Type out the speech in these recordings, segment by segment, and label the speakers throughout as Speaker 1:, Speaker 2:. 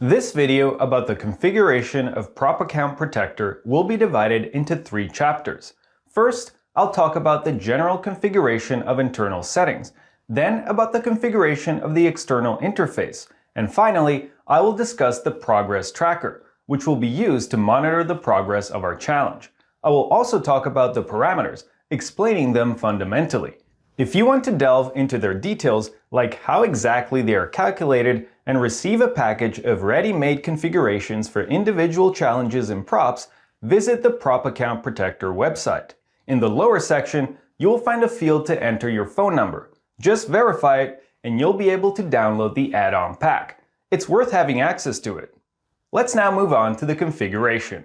Speaker 1: This video about the configuration of Prop Account Protector will be divided into 3 chapters. First, I'll talk about the general configuration of internal settings, then about the configuration of the external interface, and finally, I will discuss the progress tracker, which will be used to monitor the progress of our challenge. I will also talk about the parameters, explaining them fundamentally. If you want to delve into their details, like how exactly they are calculated, and receive a package of ready-made configurations for individual challenges and props, visit the Prop Account Protector website. In the lower section, you'll find a field to enter your phone number. Just verify it, and you'll be able to download the add-on pack. It's worth having access to it. Let's now move on to the configuration.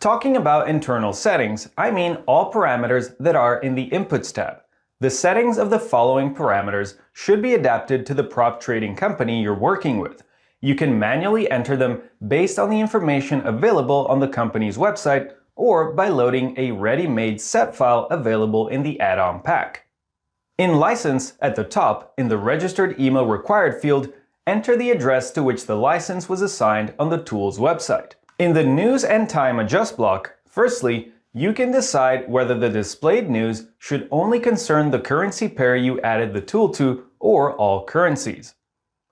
Speaker 1: Talking about internal settings, I mean all parameters that are in the Inputs tab. The settings of the following parameters should be adapted to the prop trading company you're working with. You can manually enter them based on the information available on the company's website or by loading a ready-made set file available in the add-on pack. In License, at the top, in the Registered Email Required field, enter the address to which the license was assigned on the tool's website. In the News and Time Adjust block, firstly, you can decide whether the displayed news should only concern the currency pair you added the tool to or all currencies.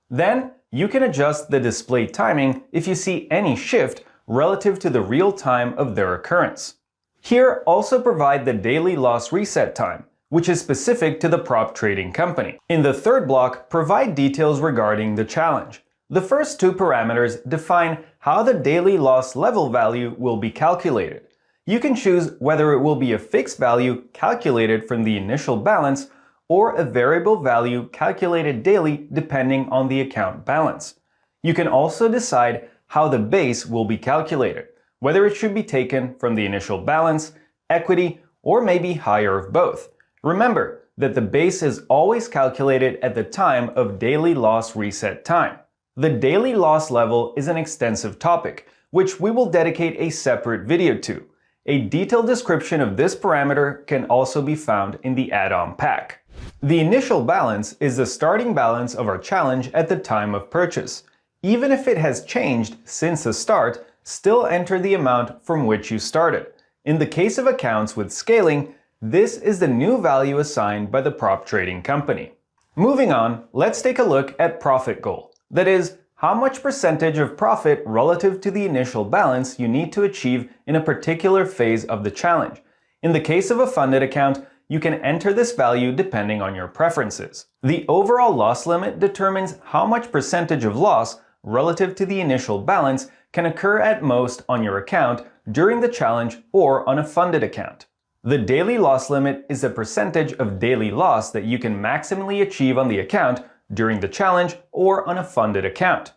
Speaker 1: Then, you can adjust the display timing if you see any shift relative to the real time of their occurrence. Here, also provide the daily loss reset time, which is specific to the prop trading company. In the third block, provide details regarding the challenge. The first 2 parameters define how the daily loss level value will be calculated. You can choose whether it will be a fixed value calculated from the initial balance or a variable value calculated daily depending on the account balance. You can also decide how the base will be calculated, whether it should be taken from the initial balance, equity, or maybe higher of both. Remember that the base is always calculated at the time of daily loss reset time. The daily loss level is an extensive topic, which we will dedicate a separate video to. A detailed description of this parameter can also be found in the add-on pack. The initial balance is the starting balance of our challenge at the time of purchase. Even if it has changed since the start, still enter the amount from which you started. In the case of accounts with scaling, this is the new value assigned by the prop trading company. Moving on, let's take a look at profit goal. That is, how much percentage of profit relative to the initial balance you need to achieve in a particular phase of the challenge. In the case of a funded account, you can enter this value depending on your preferences. The overall loss limit determines how much percentage of loss relative to the initial balance can occur at most on your account during the challenge or on a funded account. The daily loss limit is the percentage of daily loss that you can maximally achieve on the account during the challenge or on a funded account.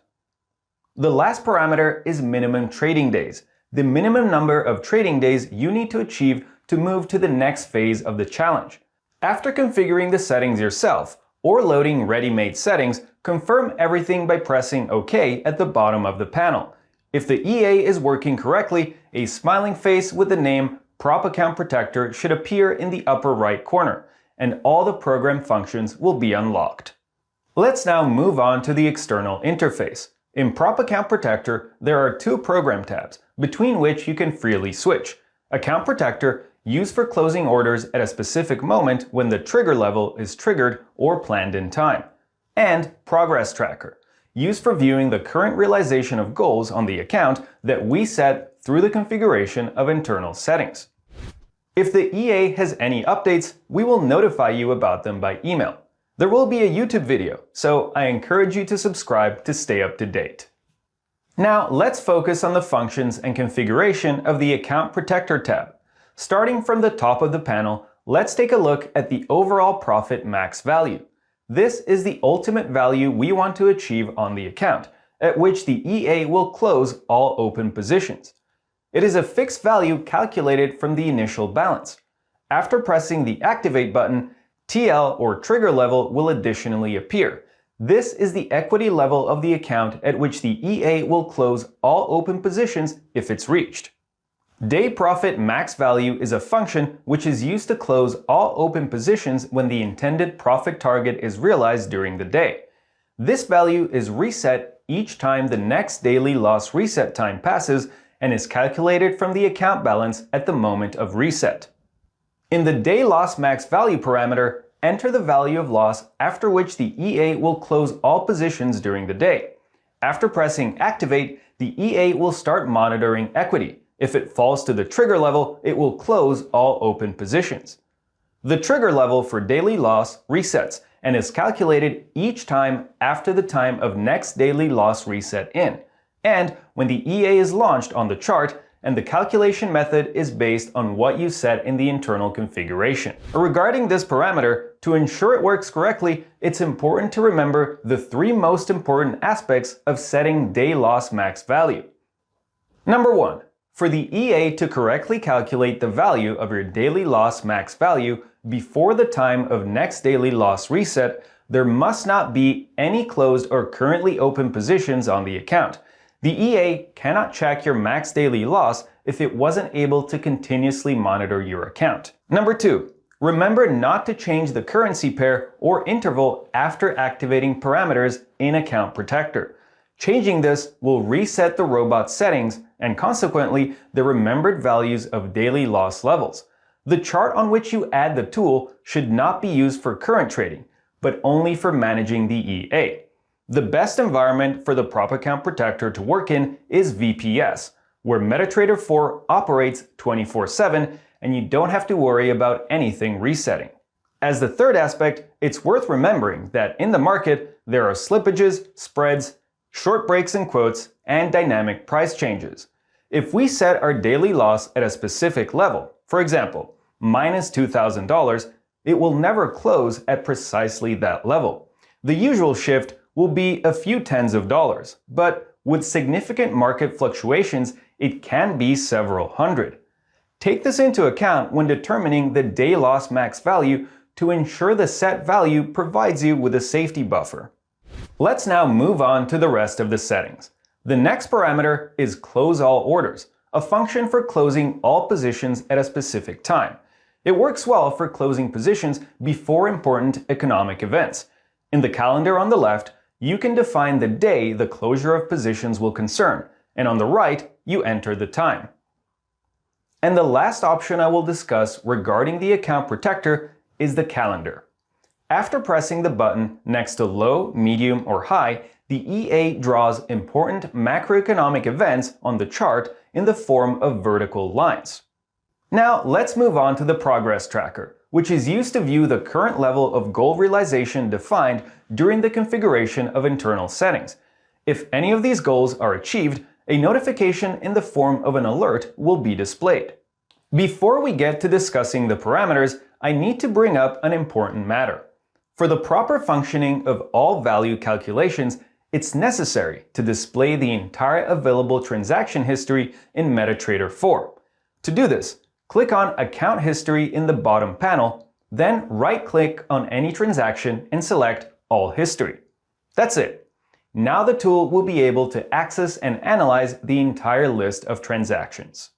Speaker 1: The last parameter is minimum trading days, the minimum number of trading days you need to achieve to move to the next phase of the challenge. After configuring the settings yourself or loading ready-made settings, confirm everything by pressing OK at the bottom of the panel. If the EA is working correctly, a smiling face with the name Prop Account Protector should appear in the upper right corner, and all the program functions will be unlocked. Let's now move on to the external interface. In Prop Account Protector, there are 2 program tabs, between which you can freely switch. Account Protector, used for closing orders at a specific moment when the trigger level is triggered or planned in time. And Progress Tracker, used for viewing the current realization of goals on the account that we set through the configuration of internal settings. If the EA has any updates, we will notify you about them by email. There will be a YouTube video, so I encourage you to subscribe to stay up to date. Now let's focus on the functions and configuration of the Account Protector tab. Starting from the top of the panel, let's take a look at the overall profit max value. This is the ultimate value we want to achieve on the account, at which the EA will close all open positions. It is a fixed value calculated from the initial balance. After pressing the Activate button, TL or trigger level will additionally appear. This is the equity level of the account at which the EA will close all open positions if it's reached. Day profit max value is a function which is used to close all open positions when the intended profit target is realized during the day. This value is reset each time the next daily loss reset time passes and is calculated from the account balance at the moment of reset. In the day loss max value parameter, enter the value of loss after which the EA will close all positions during the day. After pressing activate, the EA will start monitoring equity. If it falls to the trigger level, it will close all open positions. The trigger level for daily loss resets and is calculated each time after the time of next daily loss reset in, and when the EA is launched on the chart, and the calculation method is based on what you set in the internal configuration. Regarding this parameter, to ensure it works correctly, it's important to remember the three most important aspects of setting day loss max value. Number 1. For the EA to correctly calculate the value of your daily loss max value before the time of next daily loss reset, there must not be any closed or currently open positions on the account. The EA cannot check your max daily loss if it wasn't able to continuously monitor your account. Number 2. Remember not to change the currency pair or interval after activating parameters in Account Protector. Changing this will reset the robot settings and consequently the remembered values of daily loss levels. The chart on which you add the tool should not be used for current trading, but only for managing the EA. The best environment for the Prop Account Protector to work in is VPS, where MetaTrader 4 operates 24/7 and you don't have to worry about anything resetting. As the third aspect, it's worth remembering that in the market there are slippages, spreads, short breaks in quotes, and dynamic price changes. If we set our daily loss at a specific level, for example, minus $2,000, it will never close at precisely that level. The usual shift will be a few tens of dollars, but with significant market fluctuations, it can be several hundred. Take this into account when determining the day loss max value to ensure the set value provides you with a safety buffer. Let's now move on to the rest of the settings. The next parameter is close all orders, a function for closing all positions at a specific time. It works well for closing positions before important economic events. In the calendar on the left, you can define the day the closure of positions will concern, and on the right, you enter the time. And the last option I will discuss regarding the Account Protector is the calendar. After pressing the button next to low, medium, or high, the EA draws important macroeconomic events on the chart in the form of vertical lines. Now let's move on to the progress tracker, which is used to view the current level of goal realization defined during the configuration of internal settings. If any of these goals are achieved, a notification in the form of an alert will be displayed. Before we get to discussing the parameters, I need to bring up an important matter. For the proper functioning of all value calculations, it's necessary to display the entire available transaction history in MetaTrader 4. To do this, click on Account History in the bottom panel, then right-click on any transaction and select All History. That's it. Now the tool will be able to access and analyze the entire list of transactions.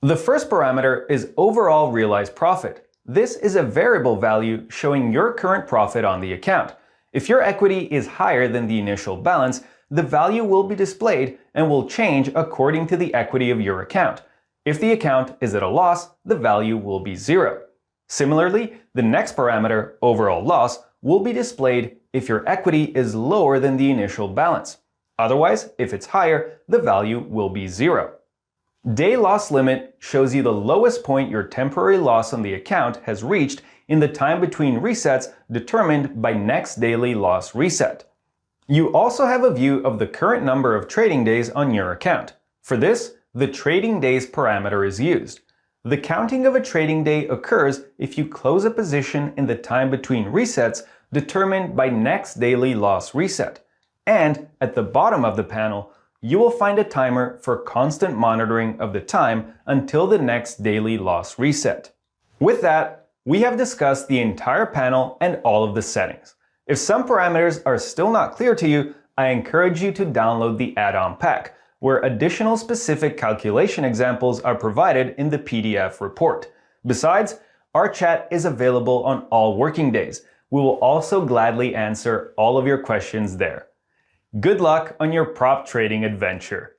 Speaker 1: The first parameter is Overall Realized Profit. This is a variable value showing your current profit on the account. If your equity is higher than the initial balance, the value will be displayed and will change according to the equity of your account. If the account is at a loss, the value will be 0. Similarly, the next parameter, Overall Loss, will be displayed if your equity is lower than the initial balance. Otherwise, if it's higher, the value will be 0. Day Loss Limit shows you the lowest point your temporary loss on the account has reached in the time between resets determined by next daily loss reset. You also have a view of the current number of trading days on your account. For this, the trading days parameter is used. The counting of a trading day occurs if you close a position in the time between resets determined by next daily loss reset. And at the bottom of the panel, you will find a timer for constant monitoring of the time until the next daily loss reset. With that, we have discussed the entire panel and all of the settings. If some parameters are still not clear to you, I encourage you to download the add-on pack, where additional specific calculation examples are provided in the PDF report. Besides, our chat is available on all working days. We will also gladly answer all of your questions there. Good luck on your prop trading adventure!